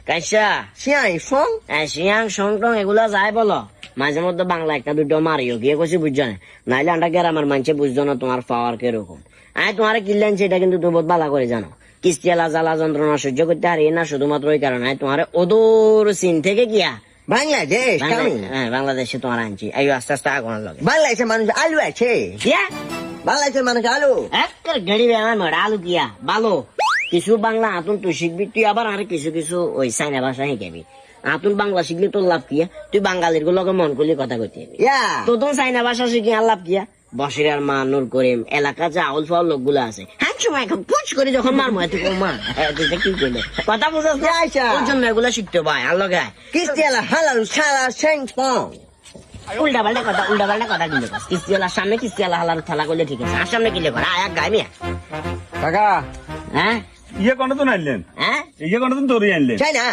কাইসা সিয়াই song Xiang song টং এগুলা যায় বলো, মাঝে মধ্যে বাংলা একটা দুটো মারিও গিয়ে কইছি বুঝছো না, নাইলে আন্ডা গ্রামের মানুষে বুঝছো না তোমার পাওয়ার কিরকম। আমি তোমার কিনলেন সেটা কিন্তু তুমি বহুত ভালো করে জানো। কিস্তিয়ালা জ্বালা যন্ত্রণা সহ্য করতে হারি না শুধুমাত্র ওই কারণে তোমার ওদূর চীন থেকে গিয়া বাংলাদেশ কামি হ্যাঁ বাংলাদেশে তোমার আনছি। এই আস্তে আস্তে আগুনের লগে বাংলাদেশের মানুষ আলু আছে কিয়া বাংলাদেশের মানুষ আলু একটা গাড়ি বেড়ানোর আলু কিয়া ভালো কিছু বাংলা আতুন তুই শিখবি, তুই আবার আর কিছু কিছু ওই চাইনা ভাষা শিখাবি। আতুন বাংলা শিখলি তোর লাভ কিয়া, তুই বাঙালির গুলোকে মন করলে কথা কইতে হবি। ইয়া তো তুমি চাইনা ভাষা শিখি আর লাভ কিয়া। বসিরার মা নুর করিম এলাকা যে আউল ফাউল লোকগুলো আছে, হ্যাঁ সময় এখন পুচ করে যখন মারমো তুই মা তুই কি করলে কথা বুঝাস না, আচ্ছা। ওর জন্য এগুলো শিখতে ভাই আর লগে কিস্তিয়ালা হালাল সালা সেং ফং উল্টা পাল্টা কথা দিলে কিস্তিওয়ালার সামনে কিস্তিওয়ালা হালার থালা করলে ঠিক আছে, আর সামনে কিলে করা আয়া গাই মিয়া। কাকা হ্যাঁ ইয়ে কোনদিন আনলেন, হ্যাঁ ইয়ে কোনদিন দৌড়িয়ে আনলেন। চাই না